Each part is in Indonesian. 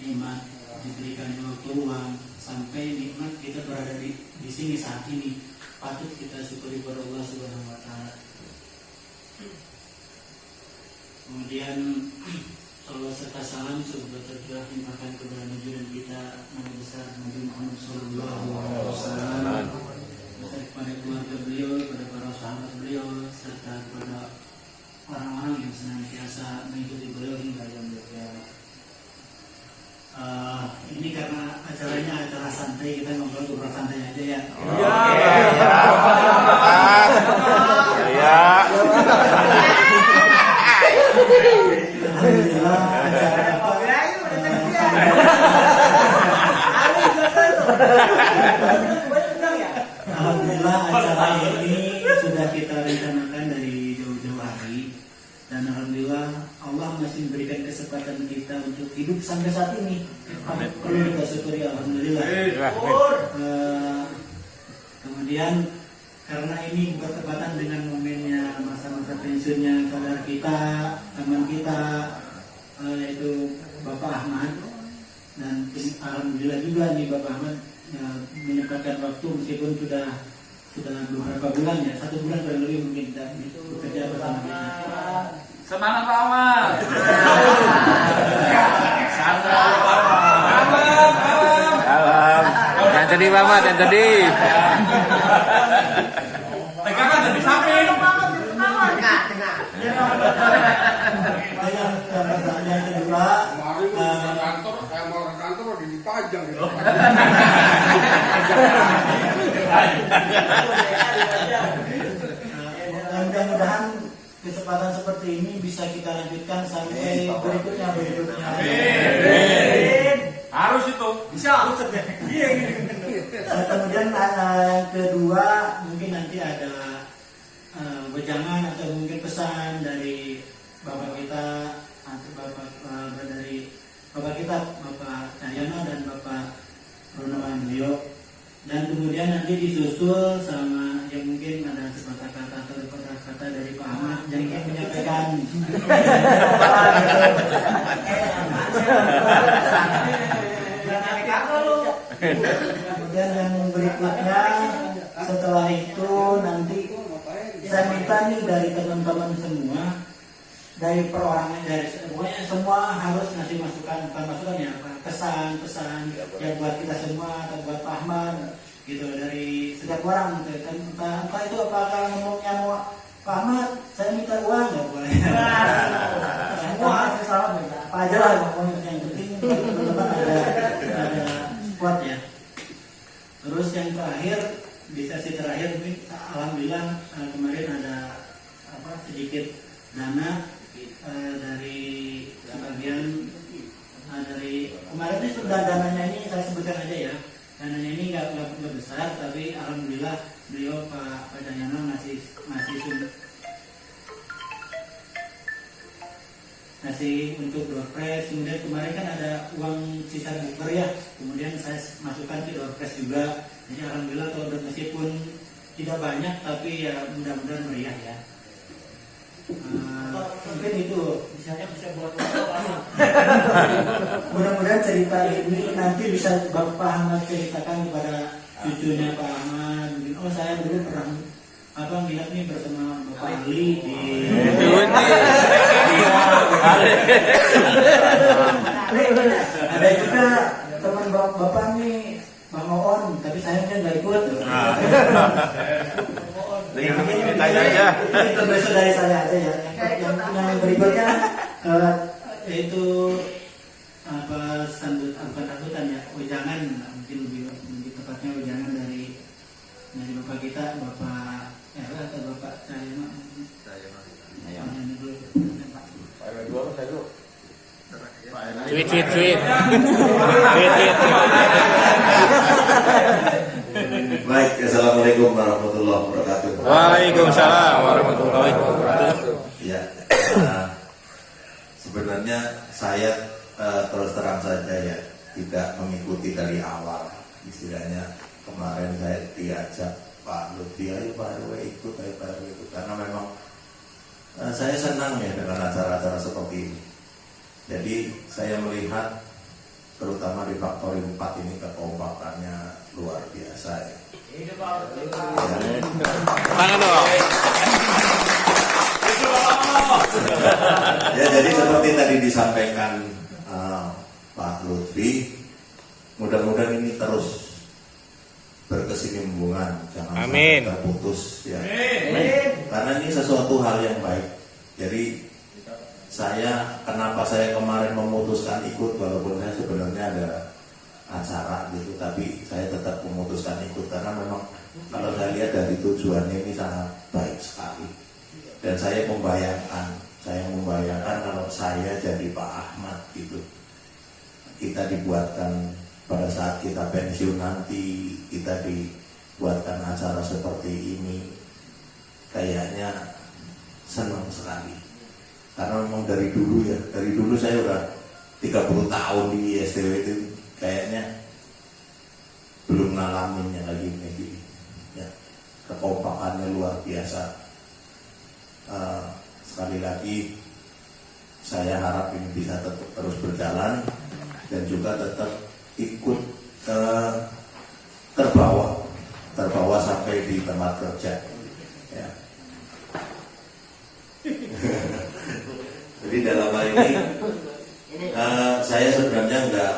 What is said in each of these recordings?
nikmat diberikan waktu luang sampai nikmat kita berada di sini saat ini, patut kita syukuri kepada Allah Subhanahu wa taala. Kemudian salawat serta salam semoga tercurah limpahkan kepada junjungan kita Nabi besar Nabi Muhammad sallallahu alaihi wasallam, kepada keluarga beliau, kepada para sahabat beliau, serta kepada orang-orang yang senantiasa mengikuti beliau hingga yang berkiamat. Ini karena acaranya acara santai, kita ngobrol santai aja ya. Alhamdulillah acara ini sudah kita rencanakan dari jauh-jauh hari, dan alhamdulillah Allah masih memberikan kesempatan kita untuk hidup sampai saat ini. Perlu kita syukuri alhamdulillah. Kemudian karena ini bertepatan dengan momennya masa-masa pensiunnya saudara kita, teman kita, yaitu Bapak Ahmad, dan alhamdulillah juga nih Bapak Ahmad menyempatkan waktu meskipun sudah beberapa bulan ya, 1 bulan kurang lebih mungkin kita bekerja bersama kita. Semangat Pak Ahmad. Yang sedih Pak Ahmad, yang sedih. Pegangan dari samping. Yang kedua, kantor, saya mau ke kantor lagi dipajang gitu. mudah-mudahan kesempatan seperti ini bisa kita lanjutkan sampai berikutnya. Harus itu. Bisa. Kemudian yang kedua mungkin nanti ada wejangan atau mungkin pesan dari bapak kita, dari bapak kita, Bapak Cahyono dan Bapak Rono Andrio, dan kemudian nanti disusul sama yang mungkin ada sepatah kata atau sepatah kata dari Pak Ahmad yang ingin menyampaikan. Kemudian yang berikutnya setelah itu nanti saya minta nih dari teman-teman semua, dari perorangan, dari semuanya, semua harus ngasih masukan, bukan masukan ya, pesan-pesan yang buat kita semua atau buat Pak Ahmad gitu, dari setiap orang gitu. Entah itu apakah ngomongnya mau Pak Ahmad saya minta uang, nggak boleh. Semua sama apa aja lah pokoknya, yang penting teman-teman ada kuat ya. Terus yang terakhir, di sesi terakhir mungkin alhamdulillah kemarin ada sedikit dana dari sebagian dari kemarin ini sudah dananya ini saya sebutkan aja ya. Dananya ini nggak besar, tapi alhamdulillah beliau Pak Cahyono ngasih untuk door prize. Kemudian kemarin kan ada uang sisa bukber ya, kemudian saya masukkan ke door prize juga. Jadi alhamdulillah kalau meskipun tidak banyak tapi ya mudah-mudahan meriah ya. Mungkin itu bisa buat mudah-mudahan cerita ini nanti bisa Bapak Ahmad ceritakan kepada cucunya Pak Ahmad. Mungkin saya dulu pernah ngeliat nih bersama Bapak Ali di ada juga teman bapak nih Bang Oon, tapi sayangnya nggak ikut. Tanya aja. Itu besok dari saya aja ya. Yang berikutnya yaitu sambutan ya, wejangan, mungkin lebih tepatnya wejangan dari bapak kita, Bapak atau Bapak Cahyono. Tweet. Baik, assalamualaikum warahmatullahi wabarakatuh. Waalaikumsalam warahmatullahi wabarakatuh. Ya, sebenarnya saya terus terang saja ya, tidak mengikuti dari awal. Istilahnya kemarin saya diajak Pak Lutfi, ayo Pak RW ikut, karena memang saya senang ya dengan acara-acara seperti ini. Jadi saya melihat terutama di Factory 4 ini kekompakannya luar biasa ya. Tangan dong. Ya, jadi seperti tadi disampaikan Pak Lutfi, mudah-mudahan ini terus berkesinambungan, jangan Amin. sampai terputus ya. Karena ini sesuatu hal yang baik. Jadi kenapa saya kemarin memutuskan ikut, walaupun saya sebenarnya ada acara gitu, tapi saya tetap memutuskan ikut karena memang kalau saya lihat dari tujuannya ini sangat baik sekali. Dan saya membayangkan kalau saya jadi Pak Ahmad gitu, kita dibuatkan pada saat kita pensiun nanti, kita dibuatkan acara seperti ini, kayaknya senang sekali. Karena memang dari dulu saya udah 30 tahun di ISDW itu kayaknya belum ngalaminnya lagi kayak gini. Ya, kekompakannya luar biasa. Sekali lagi saya harap ini bisa tetap terus berjalan dan juga tetap ikut terbawa sampai di tempat kerja. Ya. Jadi dalam hal ini saya sebenarnya enggak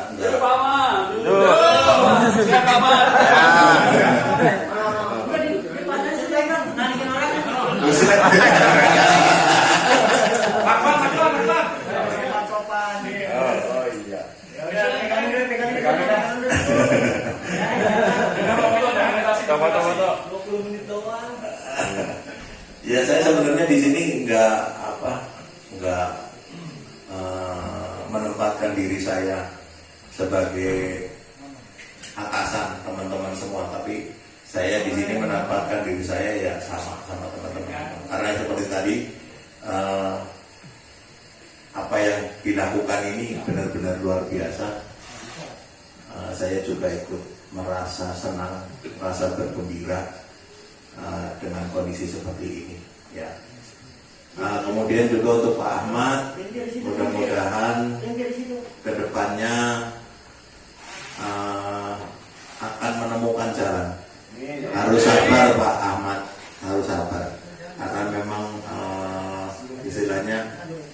ya, saya sebenarnya di sini enggak menempatkan diri saya sebagai atasan teman-teman semua, tapi saya di sini menempatkan diri saya ya sama teman-teman. Karena seperti tadi apa yang dilakukan ini benar-benar luar biasa. Saya juga ikut merasa senang, merasa bergembira dengan kondisi seperti ini. Ya. Kemudian juga untuk Pak Ahmad, mudah-mudahan kedepannya akan menemukan jalan. Harus sabar Pak Ahmad, harus sabar. Karena memang istilahnya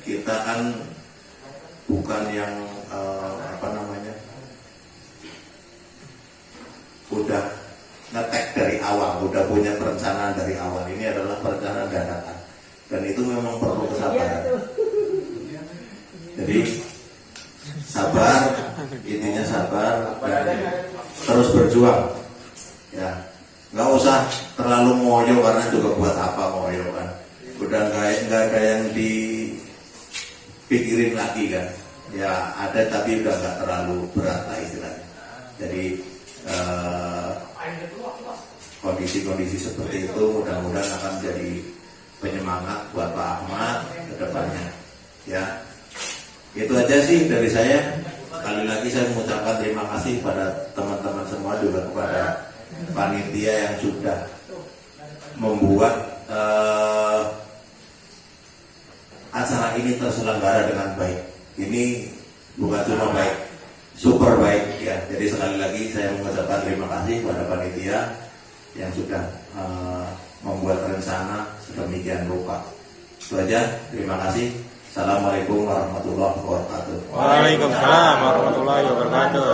kita kan bukan yang udah ngetek dari awal, udah punya perencanaan dari awal. Ini adalah perencanaan dadakan. Dan itu memang perlu kesabaran. Jadi sabar, intinya sabar, dan terus berjuang. Ya, nggak usah terlalu ngoyo karena juga buat apa ngoyo kan? Udah nggak ada yang dipikirin lagi kan? Ya ada tapi udah nggak terlalu berat lah istilahnya. Jadi kondisi-kondisi seperti itu mudah-mudahan akan jadi penyemangat buat Pak Ahmad ke depannya. Ya, itu aja sih dari saya. Sekali lagi saya mengucapkan terima kasih pada teman-teman semua, juga kepada panitia yang sudah membuat acara ini terselenggara dengan baik. Ini bukan cuma baik, super baik ya. Jadi sekali lagi saya mengucapkan terima kasih kepada panitia yang sudah membuat rencana sedemikian rupa. Itu aja, terima kasih. Assalamualaikum warahmatullahi wabarakatuh. Waalaikumsalam warahmatullahi wabarakatuh.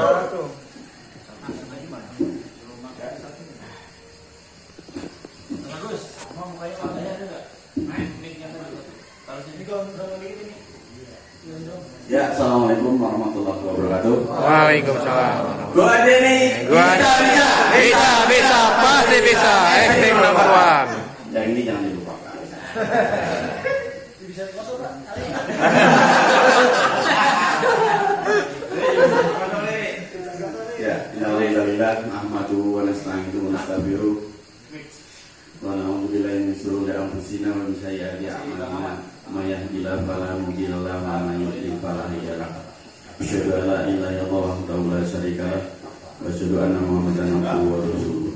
Ya, assalamualaikum warahmatullahi wabarakatuh. Waalaikumsalam. Gua Denny. Bisa, pasti bisa. Acting number one. Yang ini jangan dilupakan. Ya, innalillahi nahmaduhu wa nasta'inuhu wa nastaghfiruh. Wa na'udzu billahi min shururi anfusina wa min sayyiati a'malina. May yahdihillahu fala mudilla lahu wa may yudlil fala hadiya lahu. Asyhadu an la ilaha illallah wahdahu la syarika lahu wa asyhadu anna Muhammadan abduhu wa rasuluh.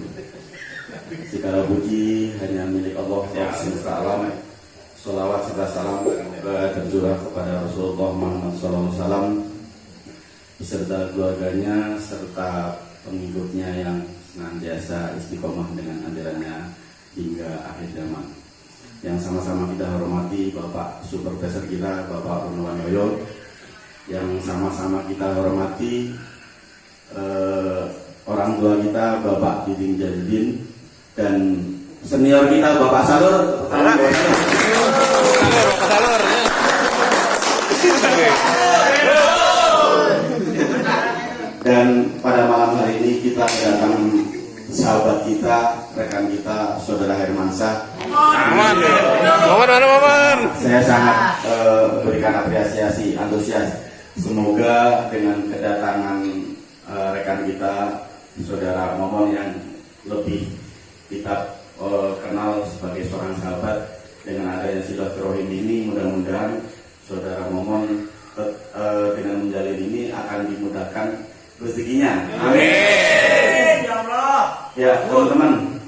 Segala puji hanya milik Allah Rabb semesta alam. Salawat serta salam tercurah kepada Rasulullah Muhammad SAW beserta keluarganya serta pengikutnya yang senantiasa istiqomah dengan ajarannya hingga akhir zaman. Yang sama-sama kita hormati Bapak Supervisor kita, Bapak Rono Wanyoyo, yang sama-sama kita hormati orang tua kita, Bapak Diding Jadidin, dan senior kita Bapak Salur. Dan pada malam hari ini kita kedatangan sahabat kita, rekan kita, Saudara Hermansyah. Momen. Saya sangat berikan apresiasi, antusias. Semoga dengan kedatangan rekan kita, Saudara Momon yang lebih kita kenal sebagai seorang sahabat, dengan adanya silaturahim ini, mudah-mudahan Saudara Momon dengan menjalin ini akan dimudahkan rezekinya. Amin. Ya Allah. Ya teman-teman,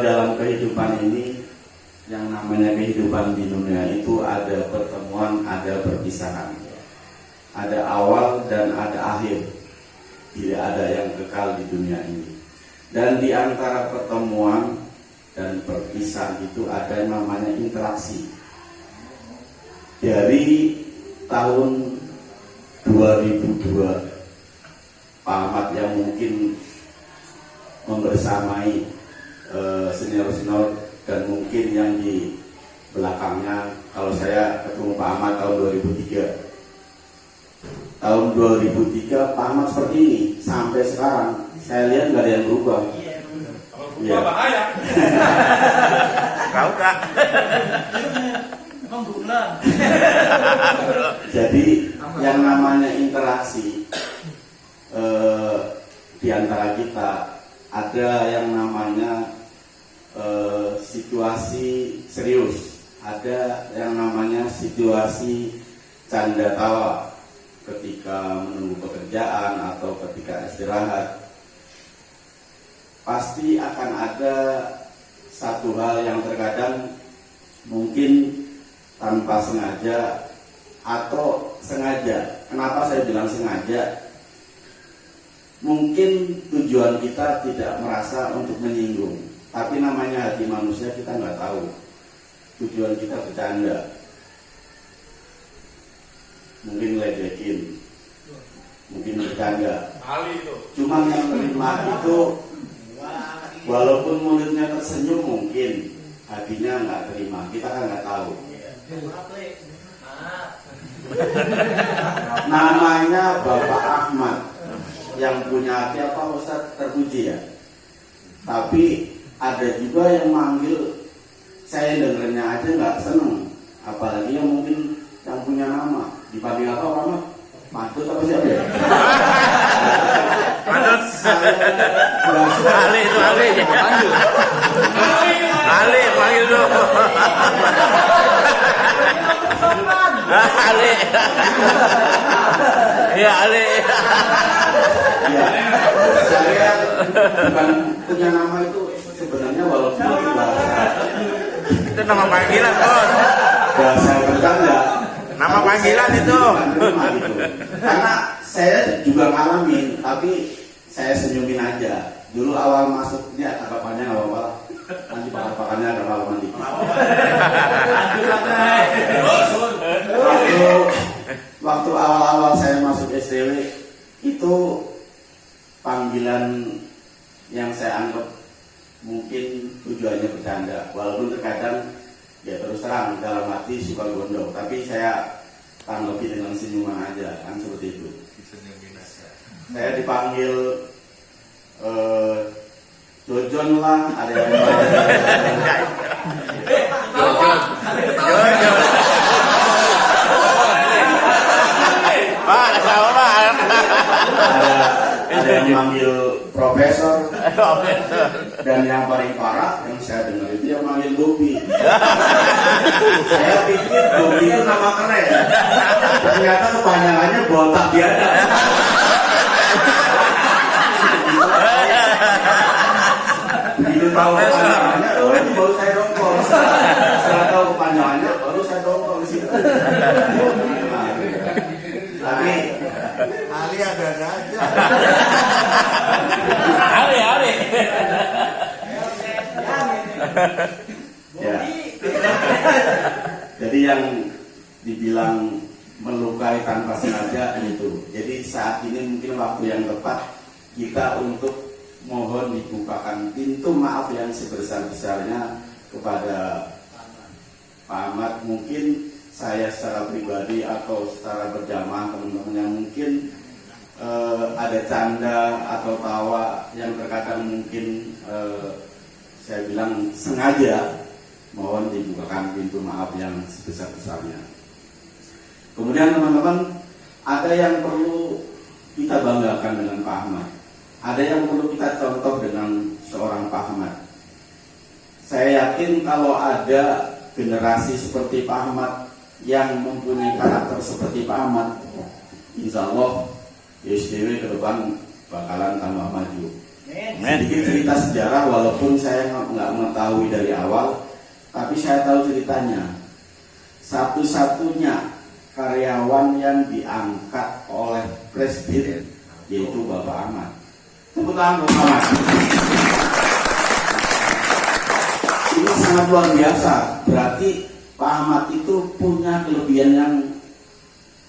dalam kehidupan ini yang namanya kehidupan di dunia itu ada pertemuan, ada perpisahan, ada awal dan ada akhir. Tidak ada yang kekal di dunia ini. Dan di antara pertemuan dan perpisahan itu ada yang namanya interaksi. Dari tahun 2002, Pak Ahmad yang mungkin membersamai senior-senior dan mungkin yang di belakangnya, kalau saya ketemu Pak Ahmad tahun 2003. Tahun 2003 Pak Ahmad seperti ini sampai sekarang saya lihat nggak ada yang berubah. Iya. Bahaya. Kau kak. Emang berulang. Jadi yang namanya interaksi di antara kita, ada yang namanya situasi serius, ada yang namanya situasi canda tawa ketika menunggu pekerjaan atau ketika istirahat. Pasti akan ada satu hal yang terkadang mungkin tanpa sengaja atau sengaja. Kenapa saya bilang sengaja? Mungkin tujuan kita tidak merasa untuk menyinggung, tapi namanya hati manusia, kita nggak tahu. Tujuan kita bercanda, mungkin ledekin, mungkin bercanda. Ali itu. Cuma yang terima itu, walaupun mulutnya tersenyum, mungkin hatinya nggak terima. Kita kan nggak tahu. Namanya Bapak Ahmad yang punya hati apa Ustaz, terpuji ya. Tapi ada juga yang manggil, saya dengernya aja nggak seneng. Apalagi yang mungkin yang punya nama, dipanggil apa Pak Ahmad? Matut apa siapa ya? Matut. Ali itu Ali. Ali panggil dulu. Ali. Iya Ali. Ya, saya bukan punya nama itu sebenarnya, walaupun itu Itu nama panggilan bos. bahasa bercanda. Nama panggilan itu. Bukan terima gitu. Karena saya juga ngalamin, tapi saya senyumin aja. Dulu awal masuknya agak panjang, nggak apa-apa. Nanti pakar-pakarnya agak malaman dikit. Waktu awal-awal saya masuk STW itu panggilan yang saya anggap mungkin tujuannya bercanda, walaupun terkadang ya terus terang dalam hati suka gondok, tapi saya tanggapi dengan senyuman aja, kan seperti itu. Saya dipanggil Jojon lah, ada yang Jojon. Pak, sama Pak. ada yang manggil profesor, dan yang paling parah yang saya dengar itu yang manggil Bobi. Saya pikir Bobi itu nama keren, ternyata kepanjangannya botak biasa. Begitu tahu kepanjangannya, oh ini baru saya dongkol. Setelah tahu kepanjangannya, baru saya dongkol di situ. Nah, tapi Ali ada aja. Ali. Ya. Jadi yang dibilang melukai tanpa sengaja itu. Jadi saat ini mungkin waktu yang tepat kita untuk mohon dibukakan pintu maaf yang sebesar-besarnya kepada Pak Ahmad. Mungkin saya secara pribadi atau secara berjamaah teman-teman yang mungkin ada canda atau tawa yang terkadang mungkin saya bilang sengaja, mohon dibukakan pintu maaf yang sebesar-besarnya. Kemudian teman-teman, ada yang perlu kita banggakan dengan Pak Ahmad, ada yang perlu kita contoh dengan seorang Pak Ahmad. Saya yakin kalau ada generasi seperti Pak Ahmad yang mempunyai karakter seperti Pak Ahmad, insya Allah YSDW ke depan bakalan tambah maju. Sedikit cerita sejarah, walaupun saya nggak mengetahui dari awal, tapi saya tahu ceritanya. Satu-satunya karyawan yang diangkat oleh Presiden yaitu Bapak Ahmad. Tepuk tangan Bapak Ahmad. Ini sangat luar biasa. Berarti Pak Ahmad itu punya kelebihan yang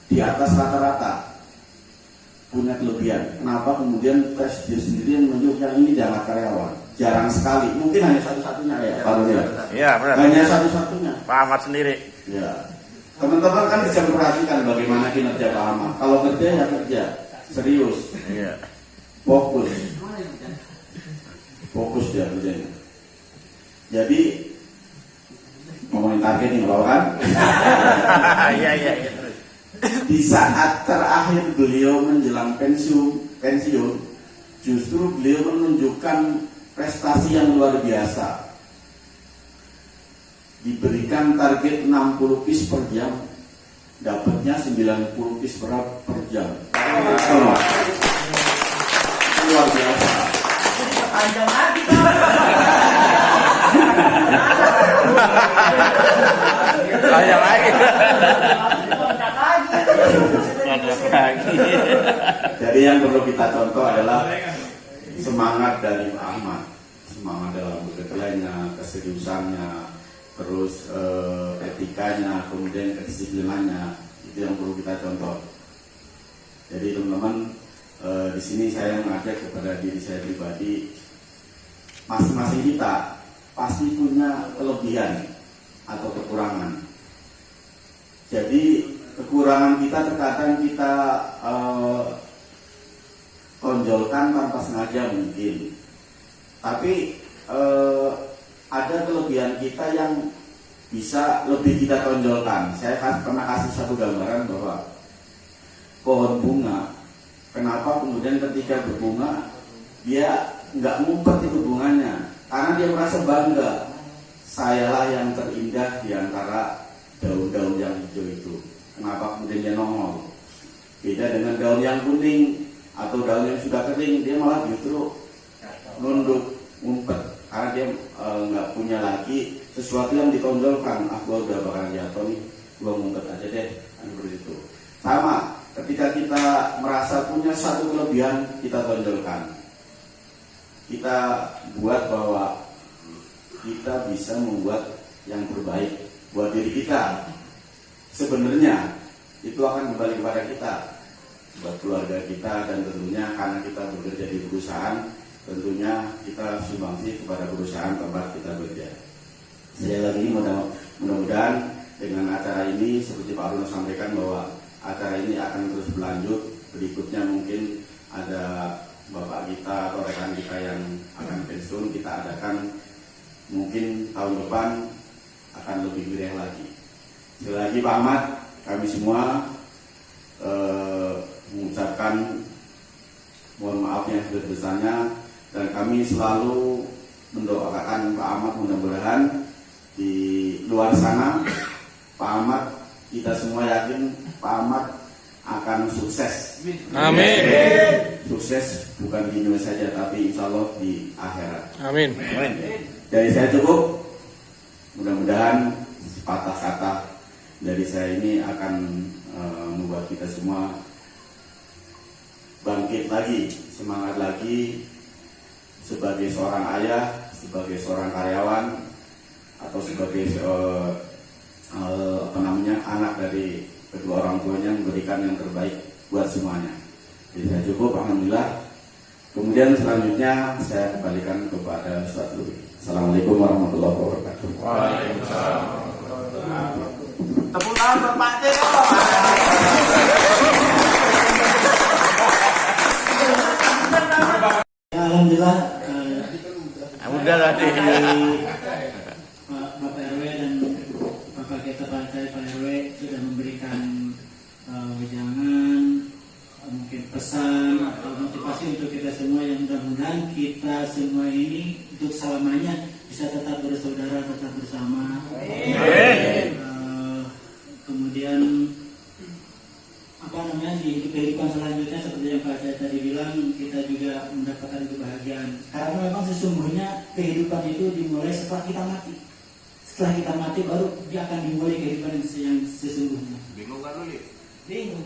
di atas rata-rata. Punya kelebihan. Kenapa kemudian Presiden sendiri yang menunjuk yang ini diangkat karyawan? Jarang sekali. Mungkin hanya satu-satunya ya Pak Doniar. Iya benar. Hanya satu-satunya. Pak Ahmad sendiri. Ya. Teman-teman kan bisa memperhatikan bagaimana kinerja Pak Ahmad. Kalau kerja ya kerja, serius, Iya. fokus dia kerjanya. Jadi ngomongin target nih Bapak kan? Iya. Di saat terakhir beliau menjelang pensiun, justru beliau menunjukkan prestasi yang luar biasa. Diberikan target 60 piece per jam, dapatnya 90 piece per jam. Luar biasa. Panjang lagi Banyak lagi. lagi. Jadi yang perlu kita contoh adalah semangat dari Pak Ahmad, semangat dalam bekerjanya, keseriusannya, terus etikanya, kemudian kedisiplinannya, itu yang perlu kita contoh. Jadi teman-teman, di sini saya mengajak kepada diri saya pribadi, masing-masing kita pasti punya kelebihan atau kekurangan. Jadi kekurangan kita terkadang kita tonjolkan tanpa sengaja mungkin, tapi ada kelebihan kita yang bisa lebih kita tonjolkan. Saya pernah kasih satu gambaran bahwa pohon bunga, kenapa kemudian ketika berbunga dia nggak ngumpet itu bunganya, karena dia merasa bangga, sayalah yang terindah di antara daun-daun yang hijau itu. Kenapa kemudian dia nongol? Beda dengan daun yang kuning atau daun yang sudah kering, dia malah justru nunduk, ngumpet, karena dia nggak punya lagi sesuatu yang ditonjolkan. Aku udah bakal jatuh nih, gua ngumpet aja deh, kan begitu. Sama, ketika kita merasa punya satu kelebihan, kita tonjolkan. Kita buat bahwa kita bisa membuat yang terbaik buat diri kita. Sebenarnya itu akan kembali kepada kita, buat keluarga kita, dan tentunya karena kita bekerja di perusahaan, tentunya kita sumbangsi kepada perusahaan tempat kita bekerja. Sekali lagi mudah-mudahan dengan acara ini seperti Pak Aruna sampaikan bahwa acara ini akan terus berlanjut. Berikutnya mungkin ada bapak kita atau rekan kita yang akan pensiun, kita adakan mungkin tahun depan akan lebih meriah lagi. Sekali lagi Pak Ahmad, kami semua mengucapkan mohon maaf yang sebesar-besarnya, dan kami selalu mendoakan Pak Ahmad, mudah-mudahan di luar sana Pak Ahmad, kita semua yakin Pak Ahmad akan sukses. Amin. Sukses bukan di Indonesia saja, tapi insya Allah di akhirat. Amin. Dari saya cukup. Mudah-mudahan sepatah kata dari saya ini akan membuat kita semua bangkit lagi, semangat lagi sebagai seorang ayah, sebagai seorang karyawan, atau sebagai anak dari kedua orang tuanya, memberikan yang terbaik buat semuanya. Jadi saya cukup, alhamdulillah. Kemudian selanjutnya saya kembalikan kepada Ustaz Lubi. Assalamualaikum warahmatullahi wabarakatuh. Waalaikumsalam. Tepuk tangan buat Pak Cek. Ya, alhamdulillah Udah tadi. Bapak RW dan Bapak kita Pak RW sudah memberikan wejangan, mungkin pesan atau motivasi untuk kita semua, yang mudah-mudahan kita semua ini untuk selamanya bisa tetap bersaudara, tetap bersama. Kemudian di kehidupan selanjutnya seperti yang Pak Cahaya tadi bilang, kita juga mendapatkan kebahagiaan. Karena memang sesungguhnya kehidupan itu dimulai setelah kita mati. Setelah kita mati baru dia akan dimulai kehidupan yang sesungguhnya. Bingung kan lu, Li? Bingung.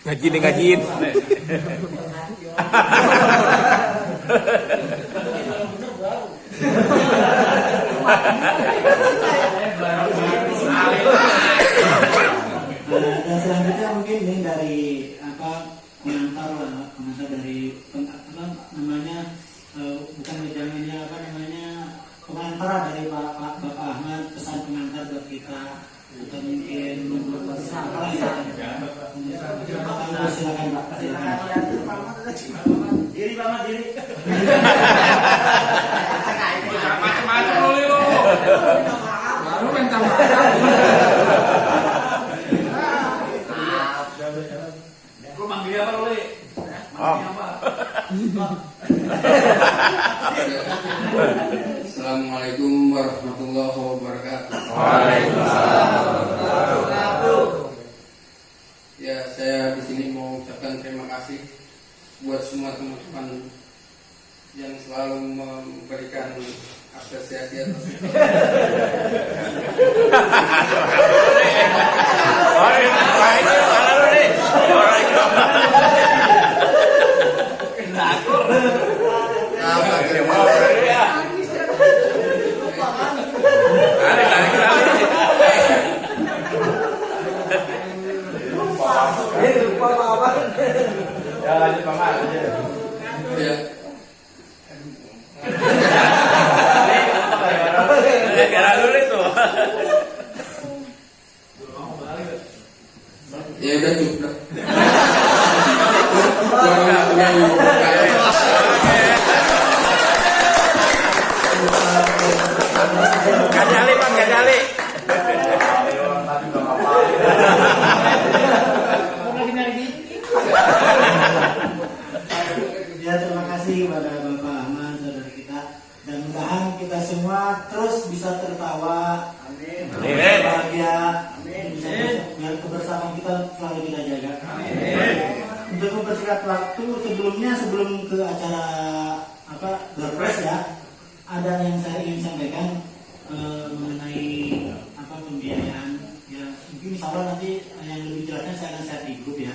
Ngajiin. Dan selanjutnya mungkin ini dari pengantar dari bukan wejangannya pengantar dari Bapak Ahmad, pesan pengantar buat kita, atau mungkin silakan Pak. Diri Pak Ahmad, diri. Macam-macam lu, Li, lu. Baru minta maaf. Lu manggil apa lu, Li? Manggil apa? Assalamualaikum warahmatullahi wabarakatuh. Ya, saya di sini mau ucapkan terima kasih buat semua teman-teman yang selalu memberikan apresiasi atas Ya lanjut Bang aja. ya. Gara-gara lu itu. Ya udah cukup. Orang punya Gajali Bang, gajali. Ya, terima kasih kepada Bapak Ahmad, saudara kita, dan mudah-mudahan kita semua terus bisa tertawa, bahagia, biar kebersamaan kita selalu kita jaga. Untuk mempersingkat waktu, sebelum ke acara Doorpress ya, ada yang saya ingin sampaikan mengenai pembiayaan. Ya, mungkin insya Allah nanti yang lebih jelasnya saya akan share di grup ya.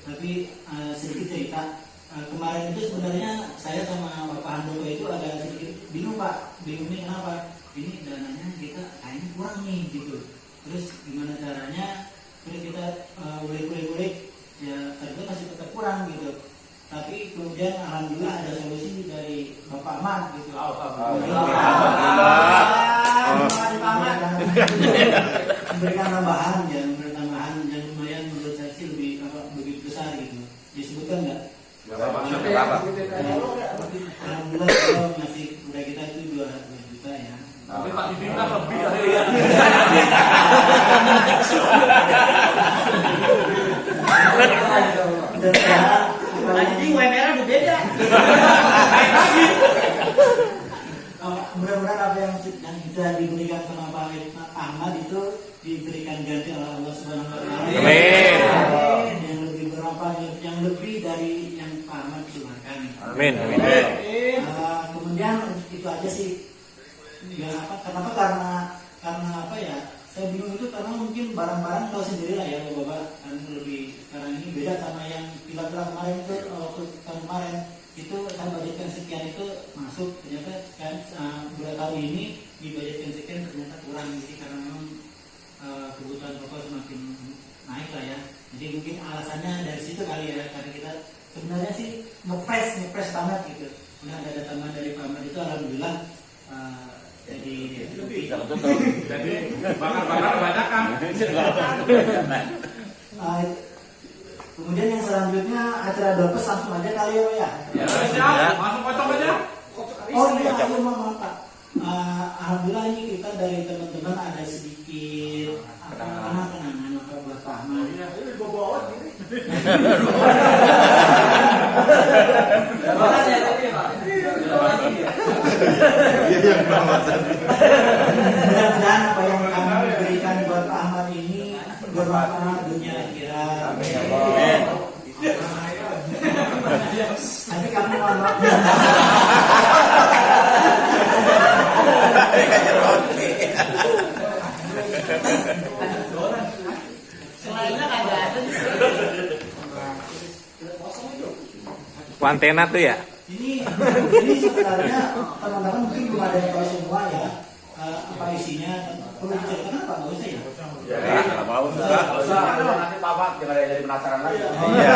Tapi sedikit cerita. Kemarin itu sebenarnya saya sama Bapak Handoko itu agak sedikit bingung Pak. Bingungnya kenapa? Ini dananya kita kayaknya kurang nih gitu. Terus gimana caranya? Terus kita ulik-ulik ya ternyata masih tetap kurang gitu. Tapi kemudian alhamdulillah ada solusi dari Bapak Ahmad gitu. Memberikan tambahan yang lumayan menurut saya sih lebih besar gitu. Disebutkan nggak? Berapa? Alhamdulillah kalau ngasih udah kita itu 2 juta ya. Tapi Pak Dipinta lebih dari ya. Jadi UMR udah beda. Mudah-mudahan apa yang sudah diberikan sama Pak Ahmad itu diberikan ganti oleh Allah Subhanahu Wa Taala. Amin. Yang lebih berapa, yang lebih dari yang Pak Ahmad keluarkan. Amin. Kemudian itu aja sih. Ya, kenapa? Karena apa ya? saya bingung itu karena mungkin barang-barang tahu sendiri lah ya Bapak, kan lebih sekarang ini beda sama yang pilar-pilar kemarin itu waktu tahun kemarin itu kan budgetkan sekian itu masuk, ternyata kan bulan tahun ini dibudgetkan sekian ternyata kurang, jadi karena memang kebutuhan pokok semakin naik lah ya, jadi mungkin alasannya dari situ kali ya, karena kita sebenarnya sih ngepres banget gitu. Nah ada tambahan dari Pak Ahmad itu alhamdulillah jadi lebih. Jadi bakar banyak kan. Kemudian yang selanjutnya acara dopes langsung aja kali ya Pak ya. Ya, langsung potong aja. Oh iya, ayo maaf Pak. Alhamdulillah ini kita dari teman-teman ada sedikit kenangan apa buat Pak Ahmad. Ini bawa ini. Mudah-mudahan apa yang kami berikan buat Pak Ahmad ini bermanfaat dunia akhirat. Amin. Tapi kamu maaf. Selainnya kagak ada. Antena tuh ya? Ini sebenarnya teman-teman mungkin belum ada yang tahu semua ya apa isinya. Perlu diceritakan apa nggak usah ya? Ya, nggak mau juga. Nanti Bapak jangan jadi penasaran lagi. Iya.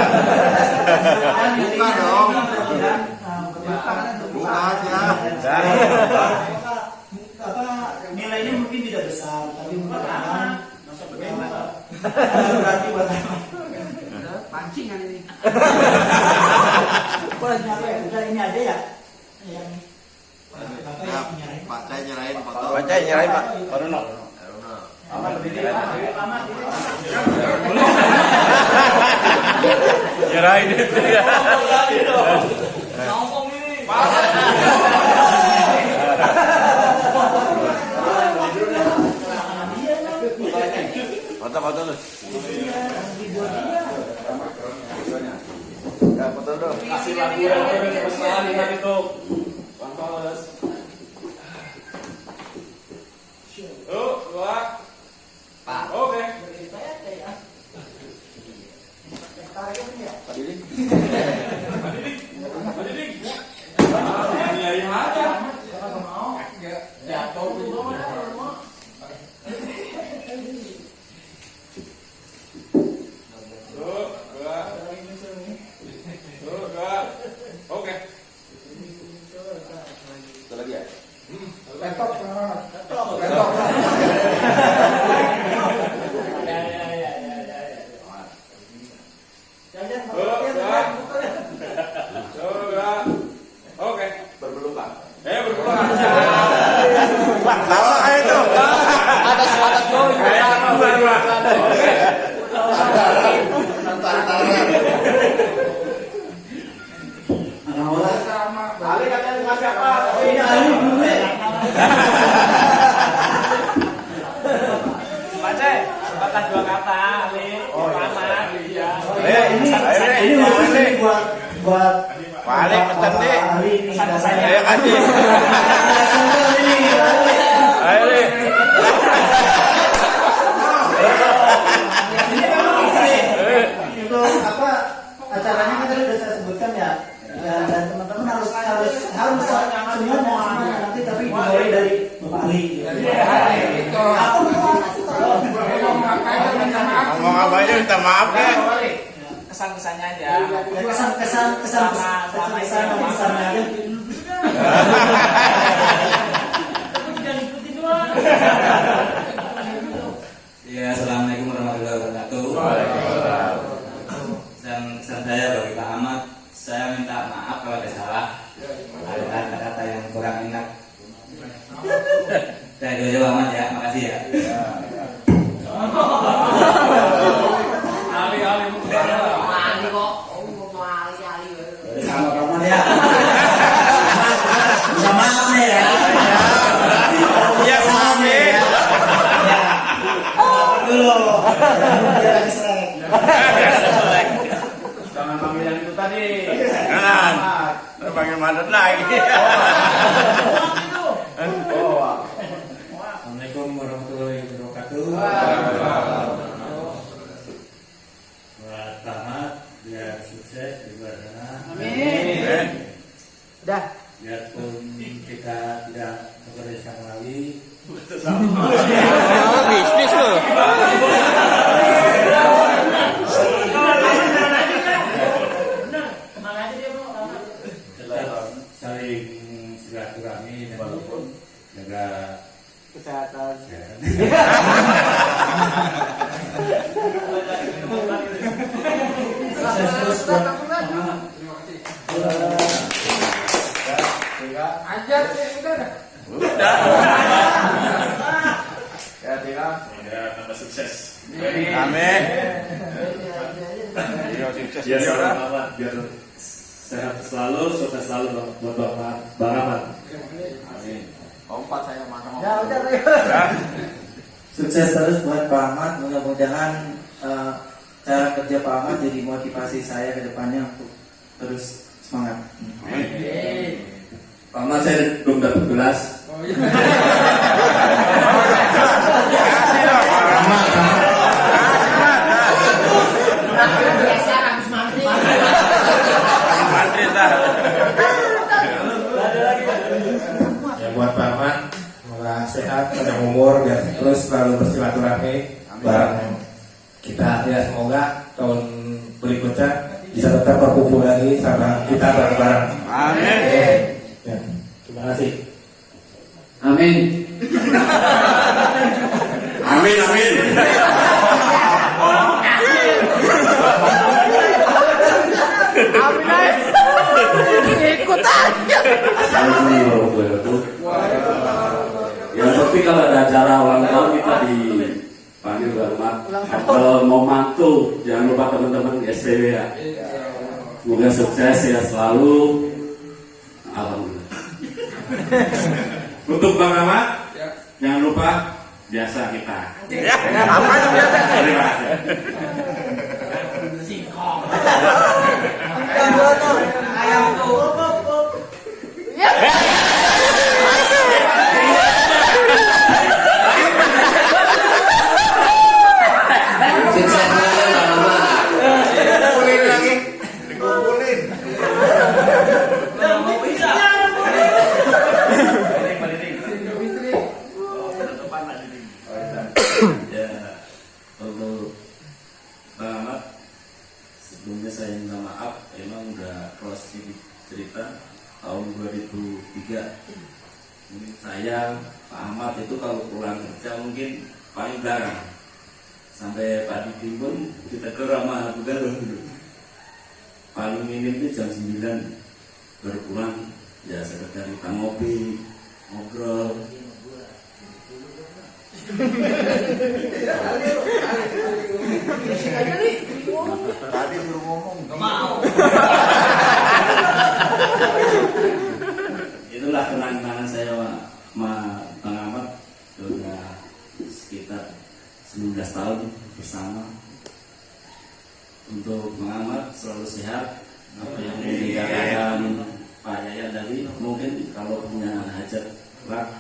Buka dong. Buka aja. Apa nilainya mungkin tidak besar, tapi mudah-mudahan berarti buat Pancingan ini. udah ini aja ya yang Bapak yang nyerahin. Pak Cai nyerahin foto. Baca nyerahin Pak. Baruno. Aman berdiri. Aman. Nyerahin itu ya. Ngomong ini. Foto lu. Ya, foto dong. Kasih lagu yang pesan tadi tuh. Pantas. Dua. Oke. Oke. Satu lagi ya. Oke. Berpelukan. Berpelukan. Pak, bawa aja itu. Atas dulu. Ali kalian ngasih apa? Ini Ali dulu ya. Baca. Sepatah dua kata. Ali. Paman. Iya. Ini buat Pak Ali pesen deh. Ali ini Ayo kasih. Ayo deh. Itu apa acaranya kan tadi sudah saya sebutkan ya, dan teman-teman harus semua nanti tapi dimulai dari Bapak Ali. Aku Ngomong apa aja minta maaf ya. Kesan-kesannya aja. kesan aja. Ya, assalamualaikum warahmatullahi wabarakatuh. Dan kesan saya bagi Pak Ahmad, saya minta maaf kalau ada salah, ada kata-kata yang kurang enak. Saya itu aja Pak Ahmad ya, makasih ya. Ali Ali kok. Ali. Sama kamu ya. Bisa maaf nih ya. Iya, maaf nih. Dulu. Biar diserek. Jangan panggil yang itu tadi. Jangan. Panggil mandat lagi. Assalamualaikum warahmatullahi wabarakatuh. buat Terima kasih. Ajar udah. Ya, tambah sukses. Amin. Iya, sukses. Biar seorang Ahmad, biar sehat selalu, sukses selalu buat Bapak Bang Ahmad. Amin. Kompak saya mana Ya udah. Sukses terus buat Pak Ahmad. Mudah-mudahan cara kerja Pak Ahmad jadi motivasi saya ke depannya untuk terus semangat. Pak Ahmad, saya belum dapat gelas. Biasa habis mandi. Mantri dah. Ya buat Pak Ahmad, semoga sehat, panjang umur, biar terus selalu bersilaturahmi bareng kita. Ya semoga tahun berikutnya bisa tetap berkumpul lagi sama kita bareng-bareng. Amin. Ya, terima kasih. Amin. Amin, amin. Amin aja. Ikut aja. Assalamualaikum warahmatullahi wabarakatuh. Yang penting kalau ada acara ulang tahun kita dipanggil ke rumah. Kalau mau mantu, jangan lupa teman-teman di SPW ya. Semoga sukses ya selalu. Alhamdulillah. Untuk Bang Ahmad, jangan lupa biasa kita. Ya, apa itu biasa? Terima kasih. Singkong. Ayam tuh. Sukses selalu Pak Ahmad. Dikumpulin lagi. Dikumpulin. Ya, untuk Bang Ahmad, sebelumnya saya minta maaf, emang udah close cerita tahun 2003. Mungkin saya, Pak Ahmad itu kalau pulang kerja mungkin paling belakang. Sampai Pak Didi pun kita ke ramah Bugalo dulu. Paling minim itu jam 9 baru pulang. Ya sekedar kita ngopi, ngobrol. Tadi suruh ngomong. Gak mau. Itulah kenangan saya sama Bang Ahmad. Sudah sekitar 19 tahun bersama. Untuk Bang Ahmad selalu sehat. Apa yang dikatakan Pak Yaya tadi, mungkin kalau punya hajat lah,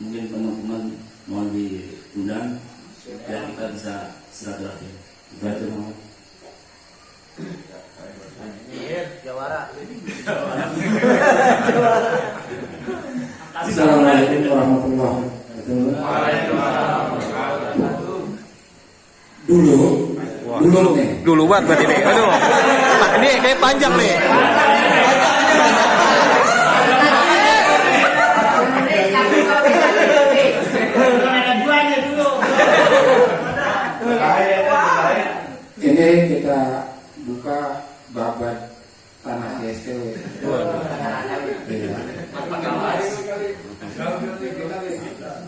mungkin teman-teman mau diundang biar kita bisa silaturahmi. Itu aja Bang. Jawara. Assalamualaikum warahmatullahi wabarakatuh. Dulu nih. Dulu banget berarti nih. Aduh. Ini kayak panjang nih. Ini kita buka babat tanah STW. Iya.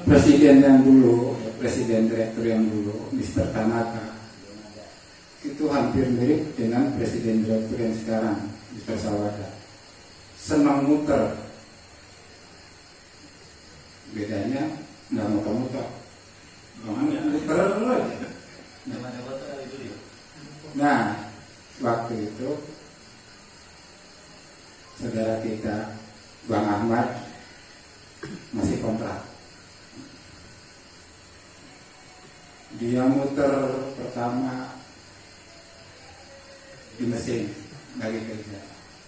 Presiden yang dulu, presiden direktur yang dulu, Mr. Tanaka, itu hampir mirip dengan presiden direktur yang sekarang, Mr. Sawada. Senang muter, bedanya nggak muter-muter, muter aja. Nah, waktu itu saudara kita Bang Ahmad masih kontrak. Dia muter pertama di mesin lagi kerja.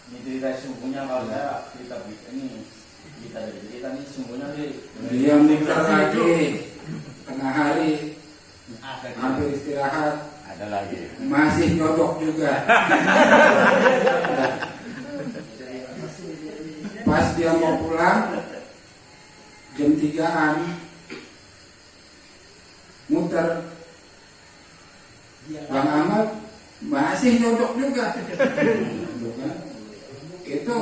Ini cerita sungguhnya kalau saya cerita ini kita dari cerita ini sungguhnya sih. Dia muter lagi tengah hari, hampir istirahat, Ada lagi. masih nyodok juga. Pas dia mau pulang jam 3-an muter, Bang Ahmad masih nyodok juga. Gitu kan? Itu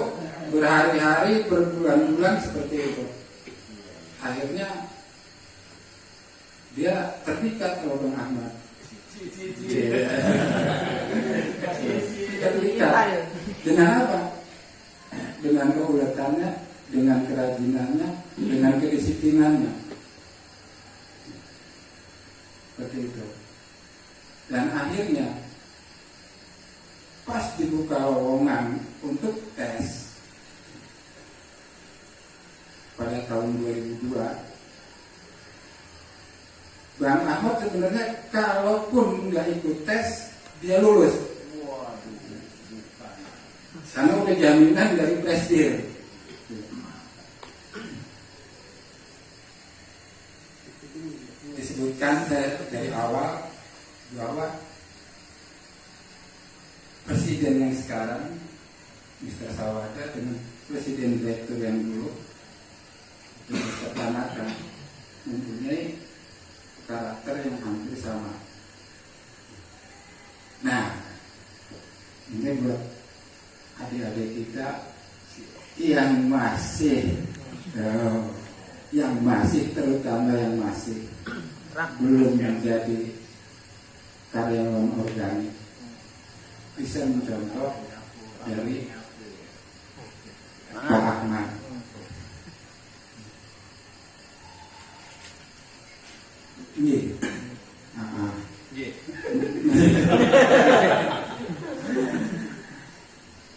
berhari-hari, berbulan-bulan seperti itu. Akhirnya dia terpikat sama Bang Ahmad. Terpikat. Dengan apa? Dengan keuletannya, dengan kerajinannya, dengan kedisiplinannya. Seperti itu. Dan akhirnya pas dibuka lowongan untuk tes pada tahun 2002, Bang Ahmad sebenarnya kalaupun nggak ikut tes dia lulus. Karena udah jaminan dari Presidir. Disebutkan dari awal bahwa Presiden yang sekarang, Mr. Sawada, dengan Presiden Direktur yang dulu, Mr. Tanaka, mempunyai karakter yang hampir sama. Nah, ini buat adik-adik kita yang masih terutama yang masih belum menjadi karyawan organik, bisa mencontoh dari Pak Ahmad. Iya.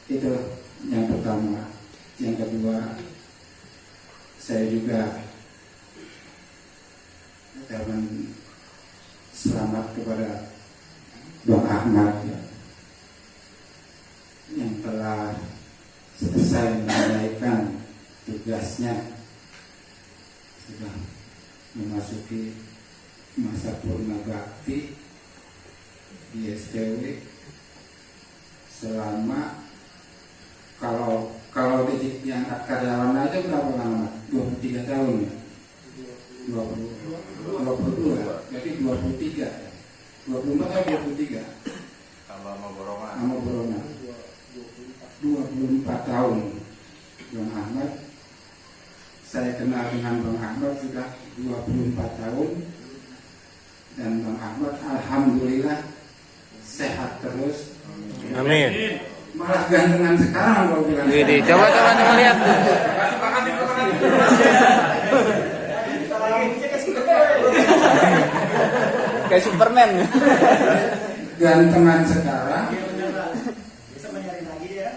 Itu yang pertama. Yang kedua, saya juga ucapkan selamat kepada Bang Ahmad ya, yang telah selesai menunaikan tugasnya, sudah memasuki masa purna bakti di STW selama kalau diangkat karyawan aja berapa lama? 23 tahun ya? 22, jadi 23 24 atau 23? Kalau mau borongan. 24 tahun. Bang Ahmad, saya kenal dengan Bang Ahmad sudah 24 tahun. Dan Bang Ahmad alhamdulillah sehat terus. Amin. Malah gantengan sekarang kalau bilang. Coba lihat. Kayak Superman. Gantengan sekarang. Bisa mencari lagi ya.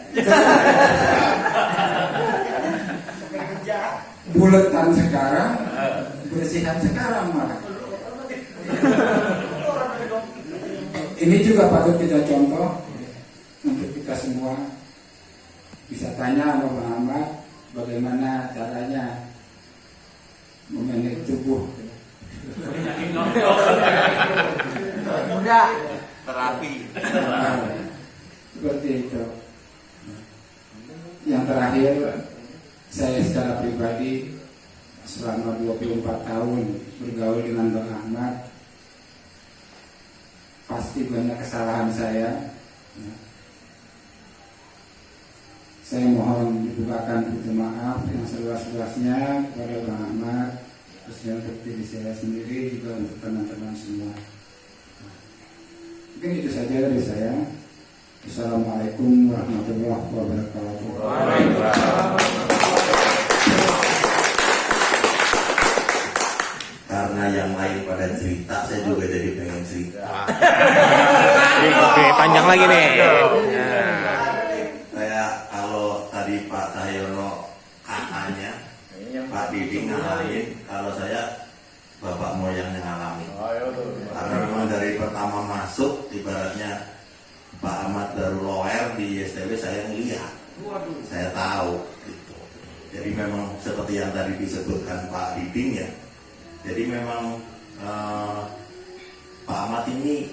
Buletan sekarang, bersihan sekarang malah. Ini juga patut kita contoh untuk kita semua. Bisa tanya sama Bang Ahmad bagaimana caranya memanage tubuh. Enggak. Terapi. Seperti itu. Yang terakhir, saya secara pribadi selama 24 tahun bergaul dengan Bang Ahmad, pasti banyak kesalahan saya. Saya mohon dibukakan pintu maaf yang seluas-luasnya kepada Bang Ahmad, khususnya untuk diri saya sendiri, juga untuk teman-teman semua. Mungkin itu saja dari saya. Assalamualaikum warahmatullahi wabarakatuh. Karena yang lain pada cerita, saya juga jadi pengen cerita. Oke, panjang lagi nih. Kayak kalau tadi Pak Cahyono kakaknya, Pak Didi ngalamin, kalau saya bapak moyangnya ngalamin. Karena memang dari pertama masuk, ibaratnya Pak Ahmad Darul Loer di STW saya ngeliat, saya tahu gitu. Jadi memang seperti yang tadi disebutkan Pak Diding ya. Jadi memang Pak Ahmad ini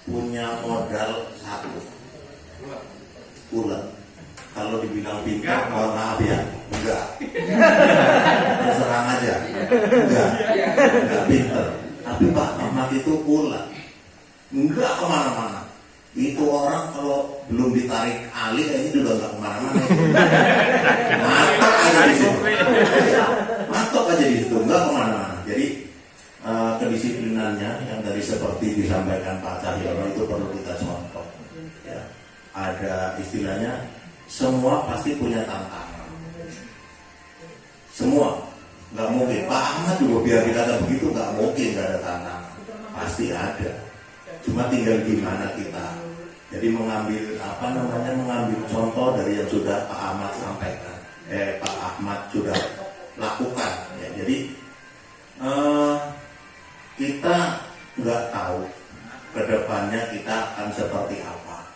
punya modal satu, ulet. Kalau dibilang pintar, mohon maaf ya, enggak. Terserang aja, enggak pintar. Tapi Pak Ahmad itu ulet, enggak kemana-mana. Itu orang kalau belum ditarik alih ini juga nggak kemana-mana. Matok aja di situ. Matok aja di situ, nggak kemana-mana. Jadi kedisiplinannya yang tadi seperti disampaikan Pak Cahyono itu perlu kita contoh. Ya. Ada istilahnya, semua pasti punya tantangan. Semua, nggak mungkin. Pak Ahmad juga biar dikata begitu nggak mungkin nggak ada tantangan. Pasti ada. Cuma tinggal gimana kita. Jadi mengambil mengambil contoh dari yang sudah Pak Ahmad sampaikan, Pak Ahmad sudah lakukan. Ya, jadi kita nggak tahu kedepannya kita akan seperti apa,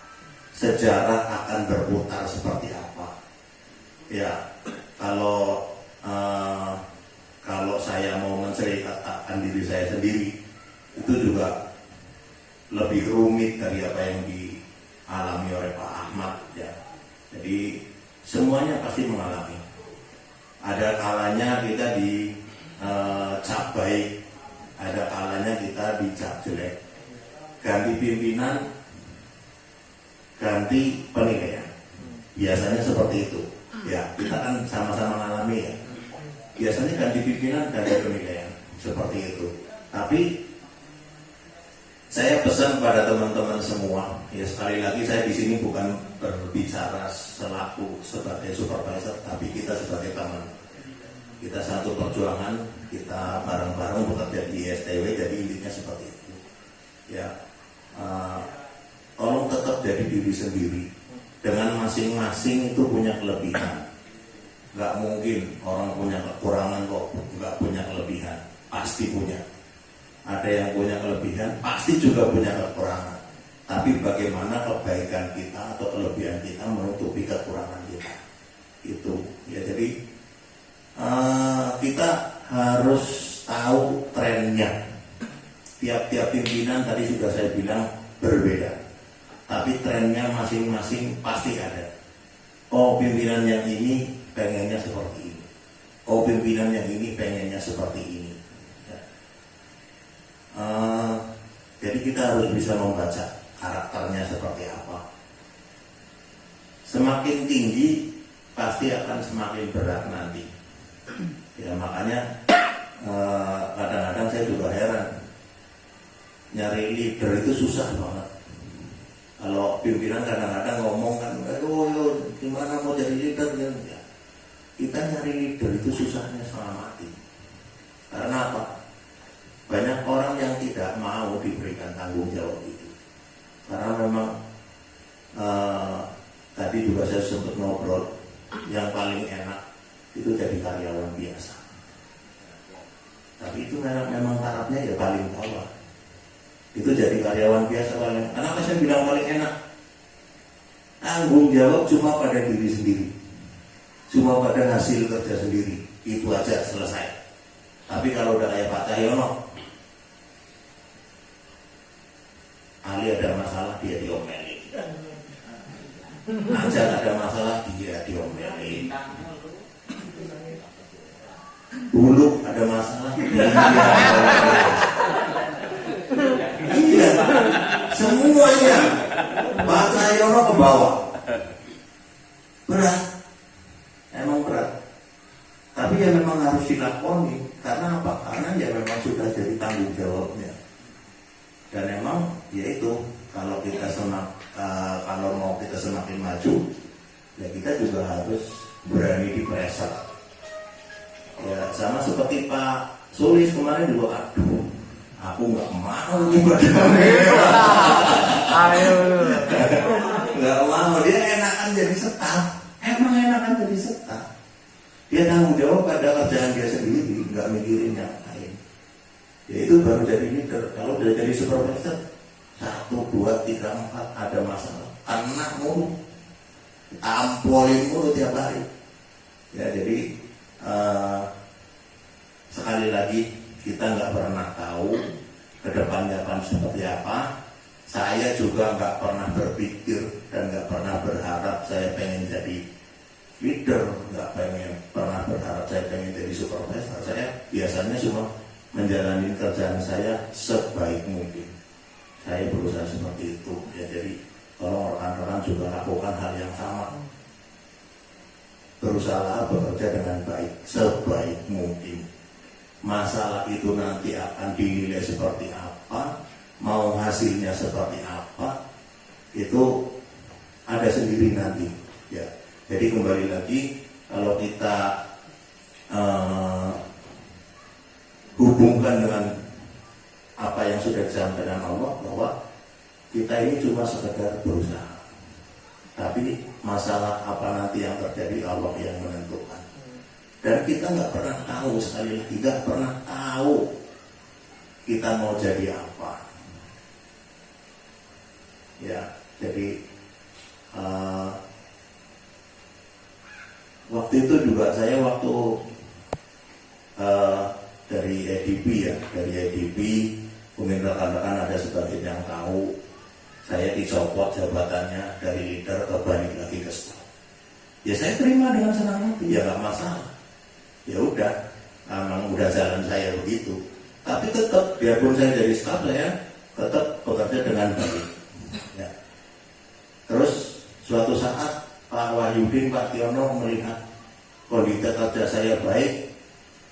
sejarah akan berputar seperti apa. Ya, kalau saya mau menceritakan diri saya sendiri, itu juga lebih rumit dari apa yang dialami oleh Pak Ahmad. Ya, jadi semuanya pasti mengalami. Ada kalanya kita dicap baik, ada kalanya kita dicap jelek. Ganti pimpinan, ganti penilaian. Biasanya seperti itu. Ya, kita kan sama-sama mengalami ya. Biasanya ganti pimpinan, ganti penilaian. Seperti itu. Tapi saya pesan pada teman-teman semua, ya sekali lagi saya di sini bukan berbicara selaku sebagai supervisor, tapi kita sebagai teman. Kita satu perjuangan, kita bareng-bareng bekerja di ISTW, jadi intinya seperti itu. Ya, tolong tetap jadi diri sendiri. Dengan masing-masing itu punya kelebihan. Gak mungkin orang punya kekurangan kok, gak punya kelebihan, pasti punya. Ada yang punya kelebihan, pasti juga punya kekurangan. Tapi bagaimana kebaikan kita atau kelebihan kita menutupi kekurangan kita. Itu ya, jadi kita harus tahu trennya. Tiap-tiap pimpinan tadi sudah saya bilang berbeda, tapi trennya masing-masing pasti ada. Oh, pimpinan yang ini pengennya seperti ini. Oh, pimpinan yang ini pengennya seperti ini. Jadi kita harus bisa membaca karakternya seperti apa. Semakin tinggi pasti akan semakin berat nanti. Ya, makanya kadang-kadang saya juga heran, nyari leader itu susah banget. Kalau pimpinan kadang-kadang ngomong kan, gimana mau jadi leader ya. Kita nyari leader itu susahnya setengah mati. Karena apa? Banyak orang yang tidak mau diberikan tanggung jawab itu. Karena memang tadi juga saya sempat ngobrol, yang paling enak itu jadi karyawan biasa. Tapi itu memang tarafnya ya paling bawah. Itu jadi karyawan biasa paling. Kenapa saya bilang paling enak? Tanggung jawab cuma pada diri sendiri, cuma pada hasil kerja sendiri. Itu aja selesai. Tapi kalau udah kayak Pak Cahyono, Ali ada masalah dia diomelin, Ajak ada masalah dia diomelin, Buluk ada masalah dia diomelin. Iya, semuanya Pak Cahyono ke bawah. Berat, emang berat. Tapi ya memang harus dilakoni. Karena apa? Karena ya memang sudah jadi tanggung jawabnya. Dan memang yaitu kalau mau kita semakin maju, ya kita juga harus berani dipreset. Ya sama seperti Pak Sulis kemarin juga, aduh, aku nggak mau nggak mau. Dia enakan jadi staf, emang enakan jadi staf. Dia tanggung jawab pada kerjaan dia sendiri, nggak mikirin yang lain. Ya itu baru jadi leader. Kalau udah jadi supervisor, 1, 2, 3, 4 ada masalah, kena mulu, tampolin mulu tiap hari. Ya jadi sekali lagi kita nggak pernah tahu kedepannya akan seperti apa. Saya juga nggak pernah berpikir dan nggak pernah berharap saya pengen jadi leader, nggak pernah berharap saya pengen jadi supervisor. Saya biasanya cuma menjalani kerjaan saya sebaik mungkin. Saya berusaha seperti itu. Ya jadi juga lakukan hal yang sama. Berusaha bekerja dengan baik, sebaik mungkin. Masalah itu nanti akan dinilai seperti apa, mau hasilnya seperti apa, itu ada sendiri nanti. Ya. Jadi kembali lagi, kalau kita hubungkan dengan apa yang sudah disampaikan Allah, bahwa kita ini cuma sekedar berusaha. Tapi masalah apa nanti yang terjadi Allah yang menentukan. Dan kita nggak pernah tahu, sekali lagi nggak pernah tahu kita mau jadi apa. Ya, jadi waktu itu juga saya dari EDB ya, dari EDB mungkin rekan-rekan ada sebagian yang tahu, saya dicopot jabatannya dari leader ke balik lagi ke staff. Ya saya terima dengan senang hati, ya nggak masalah. Ya udah, memang udah jalan saya begitu. Tapi tetap, biarpun saya jadi staff, saya tetap bekerja dengan baik. Ya. Terus suatu saat Pak Wahyudin, Pak Tiono melihat kondisi kerja saya baik,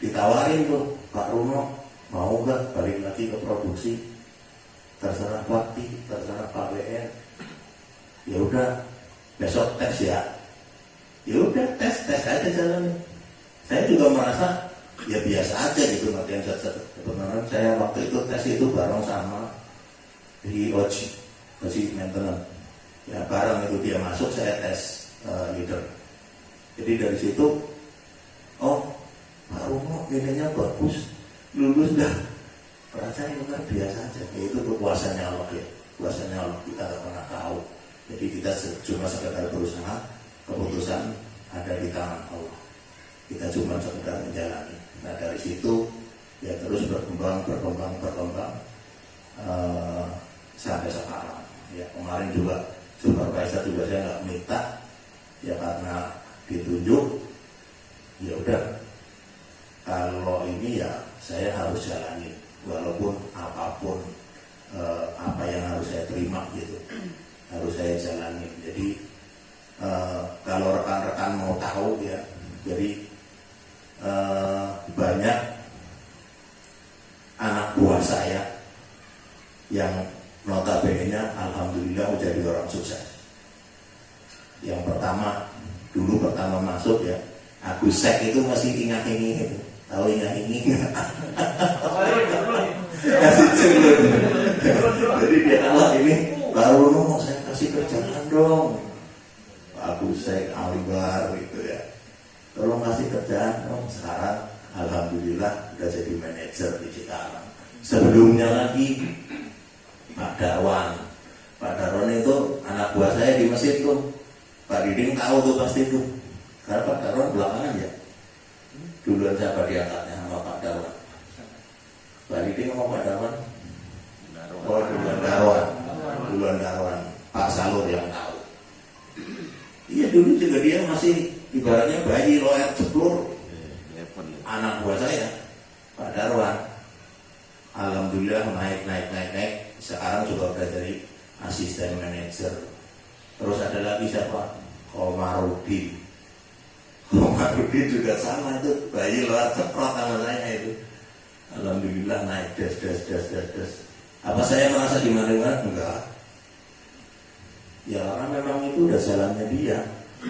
ditawarin tuh, Pak Runo mau nggak balik lagi ke produksi? Terserah Bakti, terserah Pak WN. Ya udah, besok tes ya. Ya udah, tes aja jalan. Saya juga merasa ya biasa aja gitu latihan sebenarnya. Saya waktu itu tes itu bareng sama di Oji maintenance. Ya bareng itu dia masuk, saya tes leader. Jadi dari situ, oh Pak Rumo nilainya bagus, lulus dah. Perasaan itu kan biasa aja. Itu kekuasaannya Allah ya. Kuasanya Allah kita nggak pernah tahu. Jadi kita cuma sekedar berusaha, keputusan ada di tangan Allah. Kita cuma sekedar menjalani. Nah dari situ ya terus berkembang sampai sekarang. Ya kemarin juga supervisor juga saya nggak minta, ya karena ditunjuk. Ya udah, kalau ini ya saya harus jalani, walaupun apapun apa yang harus saya terima gitu, harus saya jalani. Jadi kalau rekan-rekan mau tahu ya, jadi banyak anak buah saya yang notabene-nya alhamdulillah menjadi orang sukses. Yang dulu pertama masuk ya, Agus Sek itu masih ingat-ingat, tahu ingat-ingat nggak? Kasih culun. Jadi dia Allah ini baru mau saya kasih kerjaan dong, Agus Sek, Alibar gitu ya. Tolong kasih kerjaan dong. Sekarang alhamdulillah udah jadi manajer di Cikarang. Sebelumnya lagi Pak Darwan itu anak buah saya di mesin tuh. Pak Diding tahu tuh pasti tuh. Karena Pak Darwan belakangan ya. Duluan siapa diangkatnya sama Pak Darwan? Pak Diding sama Pak Darwan? Oh duluan Darwan. Pak Salur yang tahu. Iya dulu juga dia masih ibaratnya bayi loer ceplur. Anak buah saya Pak Darwan. Alhamdulillah naik. Sekarang juga udah jadi asisten manajer. Terus ada lagi siapa? Komarudin juga sama itu, bayi loer ceplur sama saya itu. Alhamdulillah naik des. Apa saya merasa di mana-mana? Enggak. Ya karena memang itu udah jalannya dia.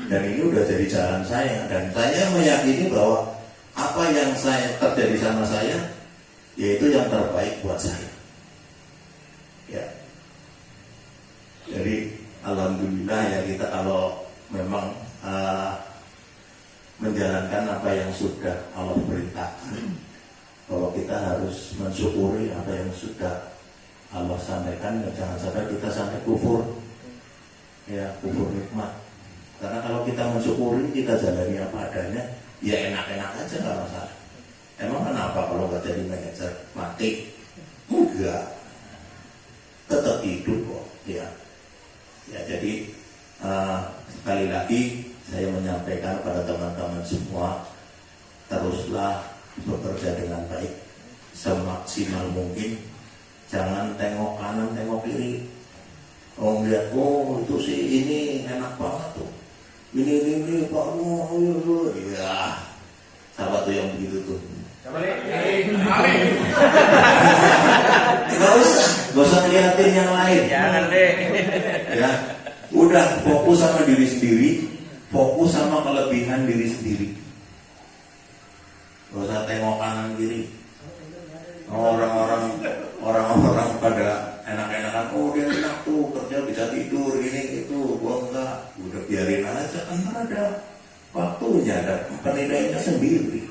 Dan ini udah jadi jalan saya. Dan saya meyakini bahwa apa yang terjadi sama saya, yaitu yang terbaik buat saya. Ya. Jadi alhamdulillah ya kita kalau memang menjalankan apa yang sudah Allah perintahkan, bahwa kita harus mensyukuri apa yang sudah Allah sampaikan. Dan jangan sampai kita sampai kufur. Ya, kufur nikmat. Karena kalau kita mensyukuri, kita jalani apa adanya, ya enak-enak aja nggak masalah. Emang kenapa kalau nggak jadi manajer mati? Enggak, tetap hidup kok. Ya jadi sekali lagi saya menyampaikan pada teman-teman semua, teruslah bekerja dengan baik semaksimal mungkin. Jangan tengok kanan, tengok kiri. Lihat, itu sih ini enak banget tuh. Ini Pak Mo, ya. Siapa tuh yang begitu tuh? Gak usah ngeliatin yang lain. Jangan deh. Ya, udah fokus sama diri sendiri, fokus sama kelebihan diri sendiri. Gak usah tengok kanan kiri. Orang-orang pada enak-enakan, oh dia enak tuh kerja bisa tidur ini itu, gua enggak. Udah biarin aja, kan ada waktunya, ada penilaiannya sendiri.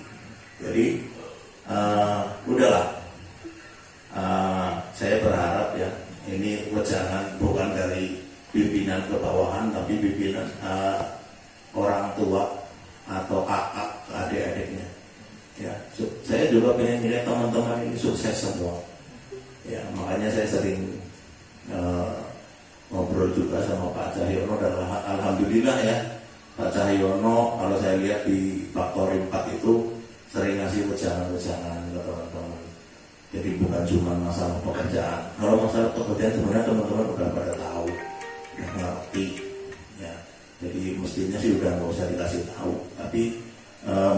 Jadi udahlah. Saya berharap ya, ini wejangan bukan dari pimpinan ke bawahan, tapi pimpinan orang tua atau kakak ke adik-adiknya. Ya, saya juga pengen melihat teman-teman ini sukses semua. Ya, makanya saya sering ngobrol juga sama Pak Cahyono dan alhamdulillah ya, Pak Cahyono kalau saya lihat di Faktori 4 itu sering ngasih wejangan-wejangan ke teman-teman. Jadi bukan cuma masalah pekerjaan. Kalau masalah pekerjaan sebenarnya teman-teman udah pada tahu, udah ngerti. Ya, jadi mestinya sih udah nggak usah dikasih tahu. Tapi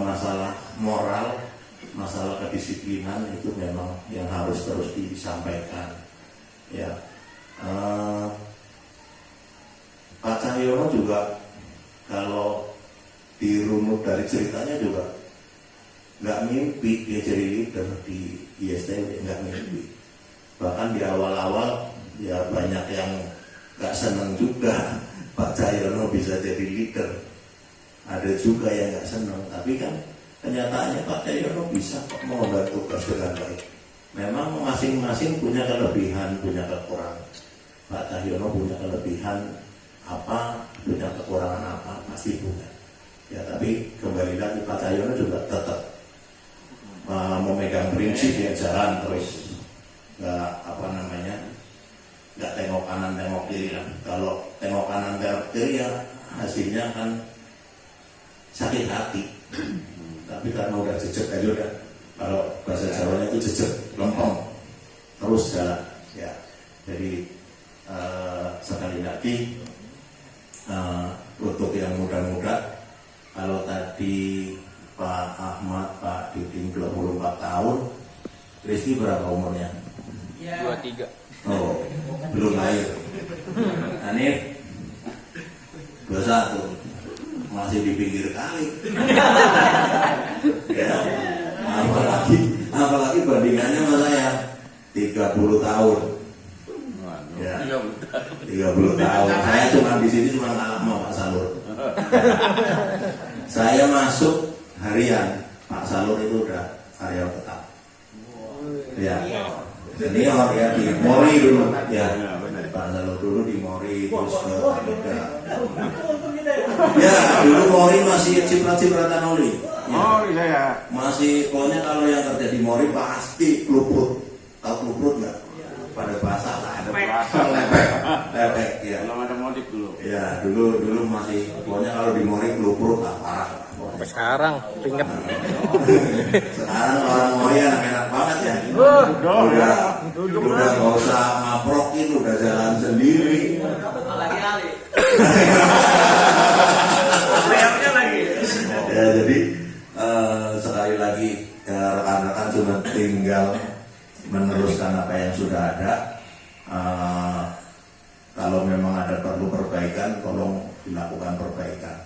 masalah moral, masalah kedisiplinan itu memang yang harus terus disampaikan. Ya, Pak Cahyono juga kalau dirunut dari ceritanya juga nggak mimpi dia jadi leader di ISTW, nggak mimpi. Bahkan di awal-awal ya banyak yang nggak senang juga Pak Cahyono bisa jadi leader. Ada juga yang nggak senang, tapi kan kenyataannya Pak Cahyono bisa mengemban tugas dengan baik. Memang masing-masing punya kelebihan, punya kekurangan. Pak Cahyono punya kelebihan apa, punya kekurangan apa, pasti punya. Ya, tapi kembali lagi Pak Cahyono juga tetap memegang prinsip yang jalan terus, nggak tengok kanan tengok kiri kan. Kalau tengok kanan tengok kiri ya hasilnya kan sakit hati. Tapi karena udah jejak aja udah, kalau bahasa Jawanya itu jejak lempeng terus jalan ya. Jadi sekali lagi untuk yang muda-muda, kalau tadi Pak Ahmad, Pak Diding 24 tahun, Rizky berapa umurnya? 23. Oh, belum lahir. Hanif 21, masih di pinggir kali. Ya, apalagi bandingannya sama saya 30 tahun. Ya, 30 tahun. Saya cuma di sini cuma kalah sama Pak Salur. Saya masuk harian, Pak Salur itu udah karyawan tetap. Ya, senior ya di Mori dulu. Ya, Pak Salur dulu di Mori terus ke Amerika. Ya, dulu Mori masih ciprat-cipratan oli. Oh iya. Masih, pokoknya kalau yang kerja di Mori pasti luput. Tahu luput nggak? Pada basah lah, ada lepek, ya. Belum ada modif dulu. Ya, dulu masih, pokoknya kalau di Mori luput lah parah. Sampai sekarang ringet. Sekarang orang Mori enak banget ya. Udah nggak usah ngaprokin, udah jalan sendiri. Ya, jadi sekali lagi rekan-rekan cuma tinggal meneruskan apa yang sudah ada. Kalau memang ada perlu perbaikan, tolong dilakukan perbaikan.